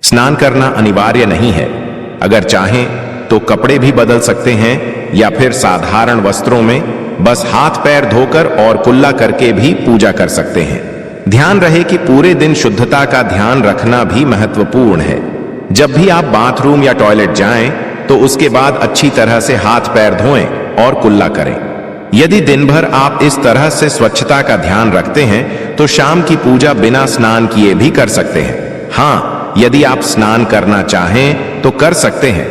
स्नान करना अनिवार्य नहीं है। अगर चाहें तो कपड़े भी बदल सकते हैं या फिर साधारण वस्त्रों में बस हाथ पैर धोकर और कुल्ला करके भी पूजा कर सकते हैं। ध्यान रहे कि पूरे दिन शुद्धता का ध्यान रखना भी महत्वपूर्ण है। जब भी आप बाथरूम या टॉयलेट जाएं तो उसके बाद अच्छी तरह से हाथ पैर धोएं और कुल्ला करें। यदि दिन भर आप इस तरह से स्वच्छता का ध्यान रखते हैं तो शाम की पूजा बिना स्नान किए भी कर सकते हैं। हाँ, यदि आप स्नान करना चाहें तो कर सकते हैं।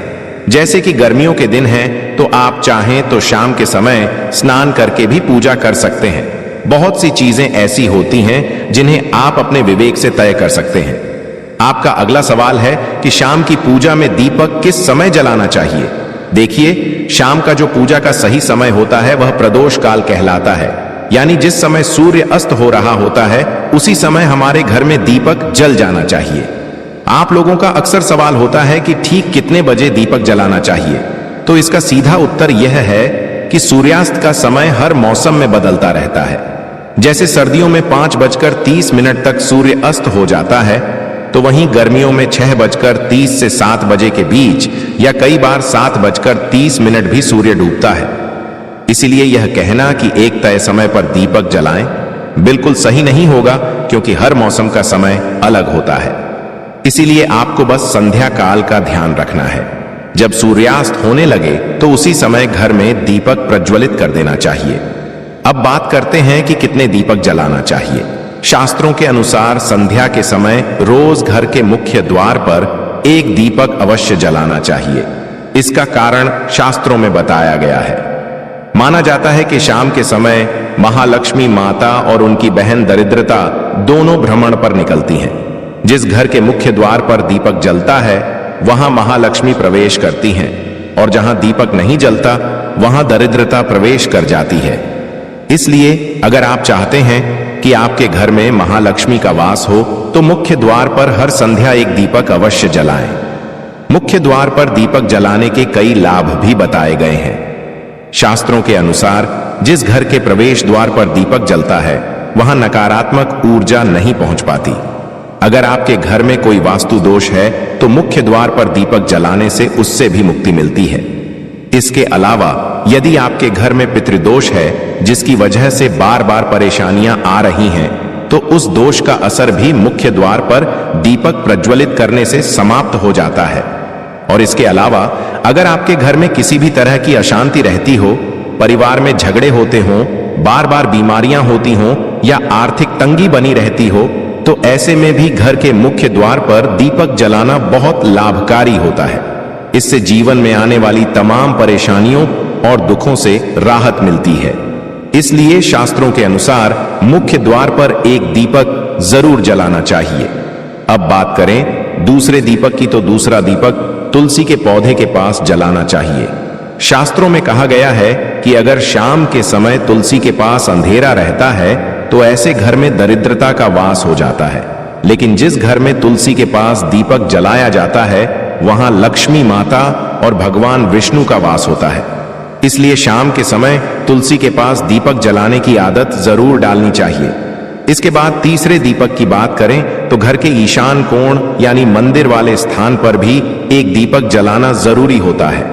जैसे कि गर्मियों के दिन हैं तो आप चाहें तो शाम के समय स्नान करके भी पूजा कर सकते हैं। बहुत सी चीजें ऐसी होती हैं जिन्हें आप अपने विवेक से तय कर सकते हैं। आपका अगला सवाल है कि शाम की पूजा में दीपक किस समय जलाना चाहिए। देखिए, शाम का जो पूजा का सही समय होता है वह प्रदोष काल कहलाता है, यानी जिस समय सूर्य अस्त हो रहा होता है उसी समय हमारे घर में दीपक जल जाना चाहिए। आप लोगों का अक्सर सवाल होता है कि ठीक कितने बजे दीपक जलाना चाहिए, तो इसका सीधा उत्तर यह है कि सूर्यास्त का समय हर मौसम में बदलता रहता है। जैसे सर्दियों में 5:30 तक सूर्य अस्त हो जाता है, तो वहीं गर्मियों में 6:30 से 7 बजे के बीच या कई बार 7:30 भी सूर्य डूबता है। इसीलिए यह कहना कि एक तय समय पर दीपक जलाएं बिल्कुल सही नहीं होगा, क्योंकि हर मौसम का समय अलग होता है। इसीलिए आपको बस संध्या काल का ध्यान रखना है। जब सूर्यास्त होने लगे तो उसी समय घर में दीपक प्रज्वलित कर देना चाहिए। अब बात करते हैं कि कितने दीपक जलाना चाहिए। शास्त्रों के अनुसार संध्या के समय रोज घर के मुख्य द्वार पर एक दीपक अवश्य जलाना चाहिए। इसका कारण शास्त्रों में बताया गया है। माना जाता है कि शाम के समय महालक्ष्मी माता और उनकी बहन दरिद्रता दोनों भ्रमण पर निकलती हैं। जिस घर के मुख्य द्वार पर दीपक जलता है वहां महालक्ष्मी प्रवेश करती हैं, और जहां दीपक नहीं जलता वहां दरिद्रता प्रवेश कर जाती है। इसलिए अगर आप चाहते हैं कि आपके घर में महालक्ष्मी का वास हो तो मुख्य द्वार पर हर संध्या एक दीपक अवश्य जलाएं। मुख्य द्वार पर दीपक जलाने के कई लाभ भी बताए गए हैं। शास्त्रों के अनुसार जिस घर के प्रवेश द्वार पर दीपक जलता है वहां नकारात्मक ऊर्जा नहीं पहुंच पाती। अगर आपके घर में कोई वास्तु दोष है तो मुख्य द्वार पर दीपक जलाने से उससे भी मुक्ति मिलती है। इसके अलावा यदि आपके घर में पितृदोष है जिसकी वजह से बार बार परेशानियां आ रही हैं, तो उस दोष का असर भी मुख्य द्वार पर दीपक प्रज्वलित करने से समाप्त हो जाता है। और इसके अलावा अगर आपके घर में किसी भी तरह की अशांति रहती हो, परिवार में झगड़े होते हों, बार बार बीमारियां होती हों या आर्थिक तंगी बनी रहती हो, तो ऐसे में भी घर के मुख्य द्वार पर दीपक जलाना बहुत लाभकारी होता है। इससे जीवन में आने वाली तमाम परेशानियों और दुखों से राहत मिलती है। इसलिए शास्त्रों के अनुसार मुख्य द्वार पर एक दीपक जरूर जलाना चाहिए। अब बात करें दूसरे दीपक की, तो दूसरा दीपक तुलसी के पौधे के पास जलाना चाहिए। शास्त्रों में कहा गया है कि अगर शाम के समय तुलसी के पास अंधेरा रहता है तो ऐसे घर में दरिद्रता का वास हो जाता है। लेकिन जिस घर में तुलसी के पास दीपक जलाया जाता है वहां लक्ष्मी माता और भगवान विष्णु का वास होता है। इसलिए शाम के समय तुलसी के पास दीपक जलाने की आदत जरूर डालनी चाहिए। इसके बाद तीसरे दीपक की बात करें तो घर के ईशान कोण यानी मंदिर वाले स्थान पर भी एक दीपक जलाना जरूरी होता है।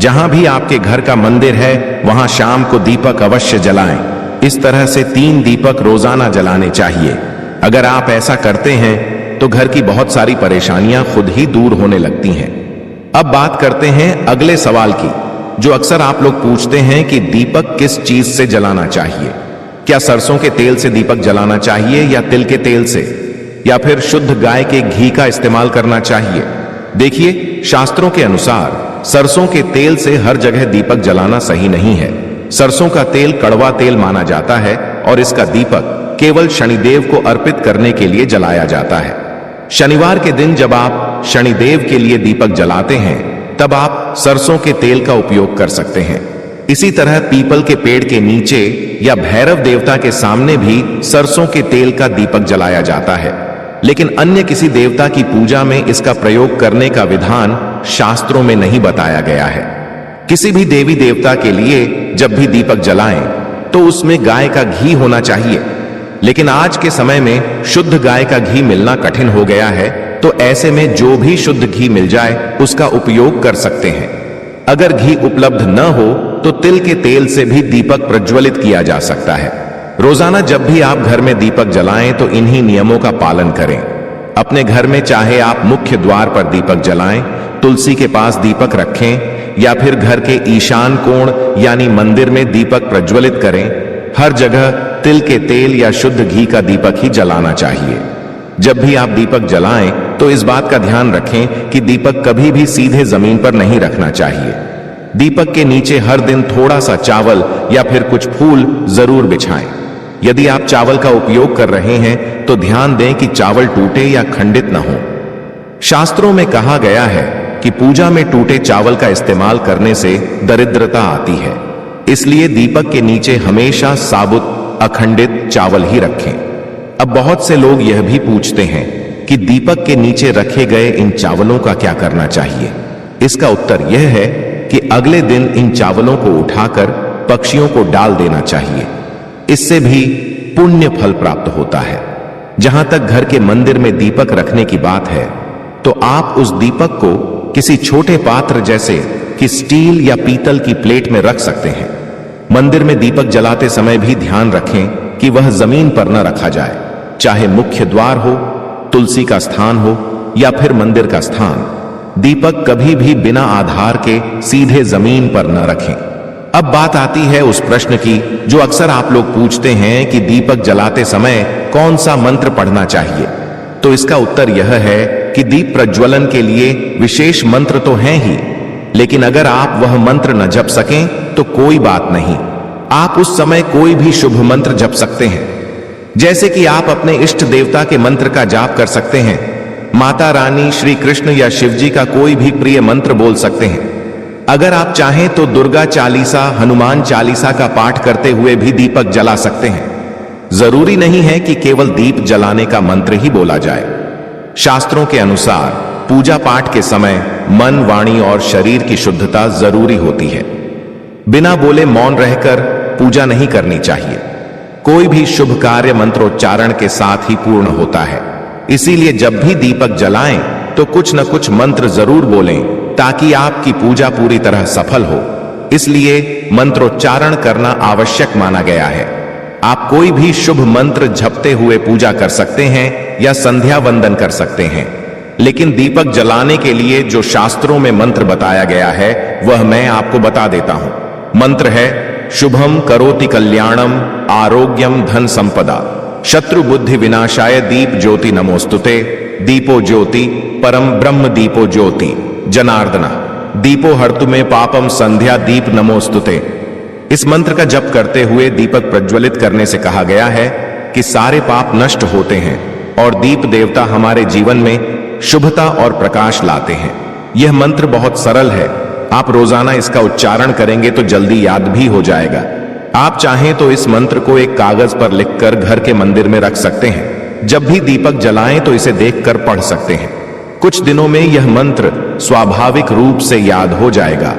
जहां भी आपके घर का मंदिर है वहां शाम को दीपक अवश्य जलाएं। इस तरह से 3 दीपक रोजाना जलाने चाहिए। अगर आप ऐसा करते हैं तो घर की बहुत सारी परेशानियां खुद ही दूर होने लगती हैं। अब बात करते हैं अगले सवाल की, जो अक्सर आप लोग पूछते हैं कि दीपक किस चीज से जलाना चाहिए। क्या सरसों के तेल से दीपक जलाना चाहिए या तिल के तेल से, या फिर शुद्ध गाय के घी का इस्तेमाल करना चाहिए। देखिए, शास्त्रों के अनुसार सरसों के तेल से हर जगह दीपक जलाना सही नहीं है। सरसों का तेल कड़वा तेल माना जाता है और इसका दीपक केवल शनिदेव को अर्पित करने के लिए जलाया जाता है। शनिवार के दिन जब आप शनिदेव के लिए दीपक जलाते हैं तब आप सरसों के तेल का उपयोग कर सकते हैं। इसी तरह पीपल के पेड़ के नीचे या भैरव देवता के सामने भी सरसों के तेल का दीपक जलाया जाता है। लेकिन अन्य किसी देवता की पूजा में इसका प्रयोग करने का विधान शास्त्रों में नहीं बताया गया है। किसी भी देवी देवता के लिए जब भी दीपक जलाएं तो उसमें गाय का घी होना चाहिए। लेकिन आज के समय में शुद्ध गाय का घी मिलना कठिन हो गया है, तो ऐसे में जो भी शुद्ध घी मिल जाए उसका उपयोग कर सकते हैं। अगर घी उपलब्ध न हो तो तिल के तेल से भी दीपक प्रज्वलित किया जा सकता है। रोजाना जब भी आप घर में दीपक जलाएं तो इन्हीं नियमों का पालन करें। अपने घर में चाहे आप मुख्य द्वार पर दीपक जलाएं, तुलसी के पास दीपक रखें या फिर घर के ईशान कोण यानी मंदिर में दीपक प्रज्वलित करें, हर जगह तिल के तेल या शुद्ध घी का दीपक ही जलाना चाहिए। जब भी आप दीपक जलाएं तो इस बात का ध्यान रखें कि दीपक कभी भी सीधे जमीन पर नहीं रखना चाहिए। दीपक के नीचे हर दिन थोड़ा सा चावल या फिर कुछ फूल जरूर बिछाएं। यदि आप चावल का उपयोग कर रहे हैं तो ध्यान दें कि चावल टूटे या खंडित न हो। शास्त्रों में कहा गया है कि पूजा में टूटे चावल का इस्तेमाल करने से दरिद्रता आती है, इसलिए दीपक के नीचे हमेशा साबुत अखंडित चावल ही रखें। अब बहुत से लोग यह भी पूछते हैं कि दीपक के नीचे रखे गए इन चावलों का क्या करना चाहिए। इसका उत्तर यह है कि अगले दिन इन चावलों को उठाकर पक्षियों को डाल देना चाहिए। इससे भी पुण्य फल प्राप्त होता है। जहां तक घर के मंदिर में दीपक रखने की बात है, तो आप उस दीपक को किसी छोटे पात्र जैसे कि स्टील या पीतल की प्लेट में रख सकते हैं। मंदिर में दीपक जलाते समय भी ध्यान रखें कि वह जमीन पर न रखा जाए, चाहे मुख्य द्वार हो, तुलसी का स्थान हो या फिर मंदिर का स्थान। दीपक कभी भी बिना आधार के सीधे जमीन पर न रखें। अब बात आती है उस प्रश्न की जो अक्सर आप लोग पूछते हैं कि दीपक जलाते समय कौन सा मंत्र पढ़ना चाहिए। तो इसका उत्तर यह है कि दीप प्रज्वलन के लिए विशेष मंत्र तो हैं ही, लेकिन अगर आप वह मंत्र न जप सकें तो कोई बात नहीं, आप उस समय कोई भी शुभ मंत्र जप सकते हैं। जैसे कि आप अपने इष्ट देवता के मंत्र का जाप कर सकते हैं, माता रानी, श्री कृष्ण या शिव जी का कोई भी प्रिय मंत्र बोल सकते हैं। अगर आप चाहें तो दुर्गा चालीसा, हनुमान चालीसा का पाठ करते हुए भी दीपक जला सकते हैं। जरूरी नहीं है कि केवल दीप जलाने का मंत्र ही बोला जाए। शास्त्रों के अनुसार पूजा पाठ के समय मन, वाणी और शरीर की शुद्धता जरूरी होती है। बिना बोले मौन रहकर पूजा नहीं करनी चाहिए। कोई भी शुभ कार्य मंत्रोच्चारण के साथ ही पूर्ण होता है। इसीलिए जब भी दीपक जलाएं तो कुछ न कुछ मंत्र जरूर बोलें ताकि आपकी पूजा पूरी तरह सफल हो। इसलिए मंत्रोच्चारण करना आवश्यक माना गया है। आप कोई भी शुभ मंत्र जपते हुए पूजा कर सकते हैं या संध्या वंदन कर सकते हैं, लेकिन दीपक जलाने के लिए जो शास्त्रों में मंत्र बताया गया है वह मैं आपको बता देता हूं। मंत्र है शुभम करोति कल्याणम आरोग्यम धन संपदा शत्रु बुद्धि विनाशाय दीप ज्योति नमोस्तुते दीपो ज्योति परम ब्रह्म दीपो ज्योति जनार्दना दीपो हर्तु में पापम संध्या दीप नमोस्तुते। इस मंत्र का जप करते हुए दीपक प्रज्वलित करने से कहा गया है कि सारे पाप नष्ट होते हैं और दीप देवता हमारे जीवन में शुभता और प्रकाश लाते हैं। यह मंत्र बहुत सरल है, आप रोजाना इसका उच्चारण करेंगे तो जल्दी याद भी हो जाएगा। आप चाहें तो इस मंत्र को एक कागज पर लिखकर घर के मंदिर में रख सकते हैं। जब भी दीपक जलाएं तो इसे देखकर पढ़ सकते हैं। कुछ दिनों में यह मंत्र स्वाभाविक रूप से याद हो जाएगा।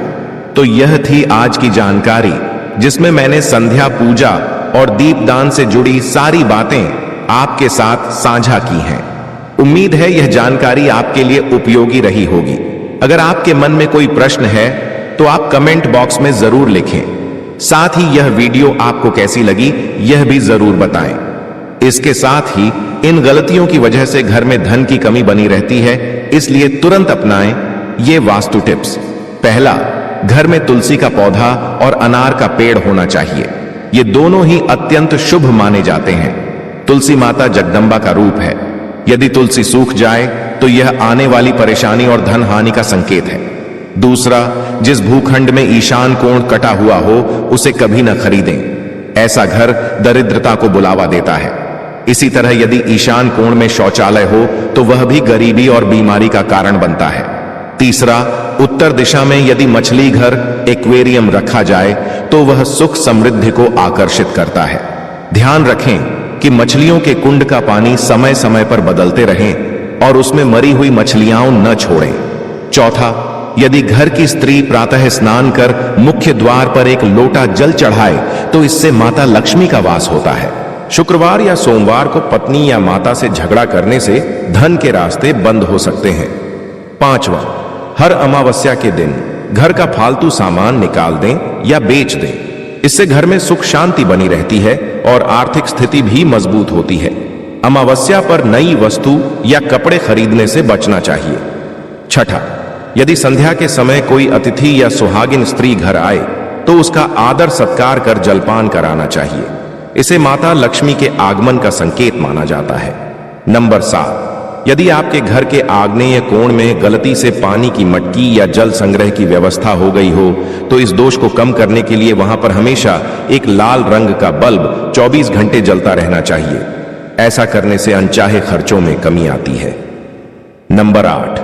तो यह थी आज की जानकारी जिसमें मैंने संध्या पूजा और दीपदान से जुड़ी सारी बातें आपके साथ साझा की हैं। उम्मीद है यह जानकारी आपके लिए उपयोगी रही होगी। अगर आपके मन में कोई प्रश्न है तो आप कमेंट बॉक्स में जरूर लिखें। साथ ही यह वीडियो आपको कैसी लगी यह भी जरूर बताएं। इसके साथ ही इन गलतियों की वजह से घर में धन की कमी बनी रहती है, इसलिए तुरंत अपनाएं ये वास्तु टिप्स। पहला, घर में तुलसी का पौधा और अनार का पेड़ होना चाहिए। ये दोनों ही अत्यंत शुभ माने जाते हैं। तुलसी माता जगदम्बा का रूप है। यदि तुलसी सूख जाए तो यह आने वाली परेशानी और धन हानि का संकेत है। दूसरा, जिस भूखंड में ईशान कोण कटा हुआ हो उसे कभी न खरीदें। ऐसा घर दरिद्रता को बुलावा देता है। इसी तरह यदि ईशान कोण में शौचालय हो तो वह भी गरीबी और बीमारी का कारण बनता है। तीसरा, उत्तर दिशा में यदि मछली घर एक्वेरियम रखा जाए तो वह सुख समृद्धि को आकर्षित करता है। ध्यान रखें कि मछलियों के कुंड का पानी समय समय पर बदलते रहें और उसमें मरी हुई मछलियां न छोड़ें। चौथा, यदि घर की स्त्री प्रातः स्नान कर मुख्य द्वार पर एक लोटा जल चढ़ाए तो इससे माता लक्ष्मी का वास होता है। शुक्रवार या सोमवार को पत्नी या माता से झगड़ा करने से धन के रास्ते बंद हो सकते हैं। 5वां, हर अमावस्या के दिन घर का फालतू सामान निकाल दें या बेच दें। इससे घर में सुख शांति बनी रहती है और आर्थिक स्थिति भी मजबूत होती है। अमावस्या पर नई वस्तु या कपड़े खरीदने से बचना चाहिए। 6, यदि संध्या के समय कोई अतिथि या सुहागिन स्त्री घर आए तो उसका आदर सत्कार कर जलपान कराना चाहिए। इसे माता लक्ष्मी के आगमन का संकेत माना जाता है। नंबर 7, यदि आपके घर के आग्नेय कोण में गलती से पानी की मटकी या जल संग्रह की व्यवस्था हो गई हो तो इस दोष को कम करने के लिए वहां पर हमेशा एक लाल रंग का बल्ब 24 घंटे जलता रहना चाहिए। ऐसा करने से अनचाहे खर्चों में कमी आती है। नंबर 8,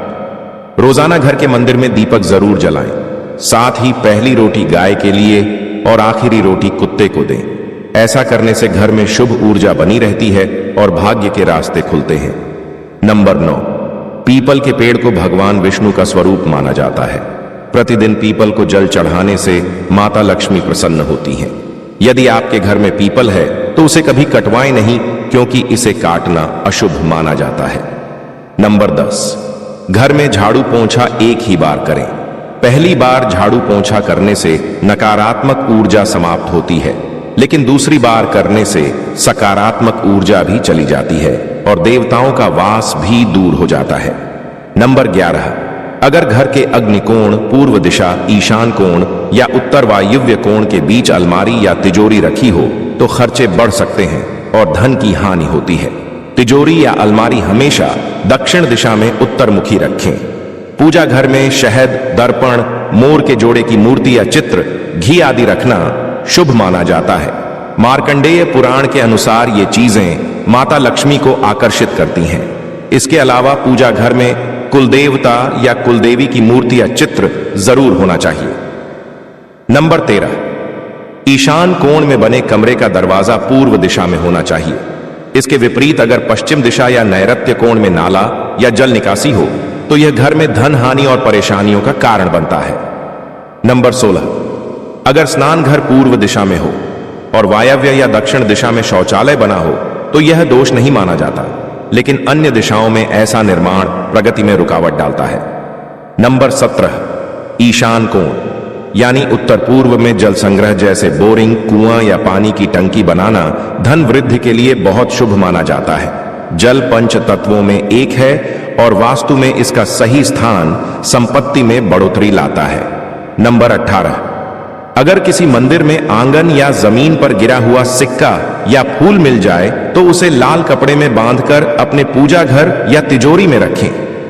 रोजाना घर के मंदिर में दीपक जरूर जलाएं। साथ ही पहली रोटी गाय के लिए और आखिरी रोटी कुत्ते को दें। ऐसा करने से घर में शुभ ऊर्जा बनी रहती है और भाग्य के रास्ते खुलते हैं। नंबर 9, पीपल के पेड़ को भगवान विष्णु का स्वरूप माना जाता है। प्रतिदिन पीपल को जल चढ़ाने से माता लक्ष्मी प्रसन्न होती हैं। यदि आपके घर में पीपल है तो उसे कभी कटवाएं नहीं, क्योंकि इसे काटना अशुभ माना जाता है। नंबर 10, घर में झाड़ू पोंछा एक ही बार करें। पहली बार झाड़ू पोंछा करने से नकारात्मक ऊर्जा समाप्त होती है, लेकिन दूसरी बार करने से सकारात्मक ऊर्जा भी चली जाती है और देवताओं का वास भी दूर हो जाता है। नंबर 11, अगर घर के अग्निकोण, पूर्व दिशा, ईशान कोण या उत्तर वायव्य कोण के बीच अलमारी या तिजोरी रखी हो तो खर्चे बढ़ सकते हैं और धन की हानि होती है। तिजोरी या अलमारी हमेशा दक्षिण दिशा में उत्तर मुखी रखें। पूजा घर में शहद, दर्पण, मोर के जोड़े की मूर्ति या चित्र, घी आदि रखना शुभ माना जाता है। मार्कंडेय पुराण के अनुसार ये चीजें माता लक्ष्मी को आकर्षित करती हैं। इसके अलावा पूजा घर में कुलदेवता या कुलदेवी की मूर्ति या चित्र जरूर होना चाहिए। नंबर 13, ईशान कोण में बने कमरे का दरवाजा पूर्व दिशा में होना चाहिए। इसके विपरीत अगर पश्चिम दिशा या नैऋत्य कोण में नाला या जल निकासी हो तो यह घर में धन हानि और परेशानियों का कारण बनता है। नंबर 16, अगर स्नान घर पूर्व दिशा में हो और वायव्य या दक्षिण दिशा में शौचालय बना हो तो यह दोष नहीं माना जाता, लेकिन अन्य दिशाओं में ऐसा निर्माण प्रगति में रुकावट डालता है। नंबर 17, ईशान कोण यानी उत्तर पूर्व में जल संग्रह जैसे बोरिंग, कुआं या पानी की टंकी बनाना धन वृद्धि के लिए बहुत शुभ माना जाता है। जल पंच तत्वों में एक है और वास्तु में इसका सही स्थान संपत्ति में बढ़ोतरी लाता है। नंबर 18, अगर किसी मंदिर में आंगन या जमीन पर गिरा हुआ सिक्का या फूल मिल जाए तो उसे लाल कपड़े में बांधकर अपने पूजा घर या तिजोरी में रखें।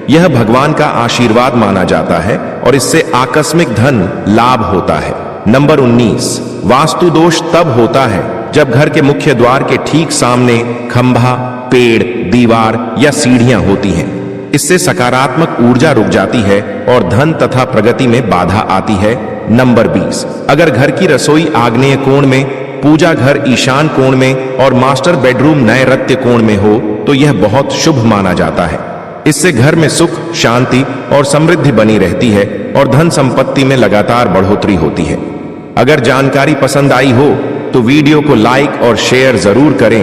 यह भगवान का आशीर्वाद माना जाता है और इससे आकस्मिक धन लाभ होता है। नंबर 19, वास्तु दोष तब होता है जब घर के मुख्य द्वार के ठीक सामने खंभा, पेड़, दीवार या सीढ़ियां होती हैं। इससे सकारात्मक ऊर्जा रुक जाती है और धन तथा प्रगति में बाधा आती है। नंबर 20, अगर घर की रसोई आग्नेय कोण में, पूजा घर ईशान कोण में और मास्टर बेडरूम नैऋत्य कोण में हो तो यह बहुत शुभ माना जाता है। इससे घर में सुख, शांति और समृद्धि बनी रहती है और धन संपत्ति में लगातार बढ़ोतरी होती है। अगर जानकारी पसंद आई हो तो वीडियो को लाइक और शेयर जरूर करें।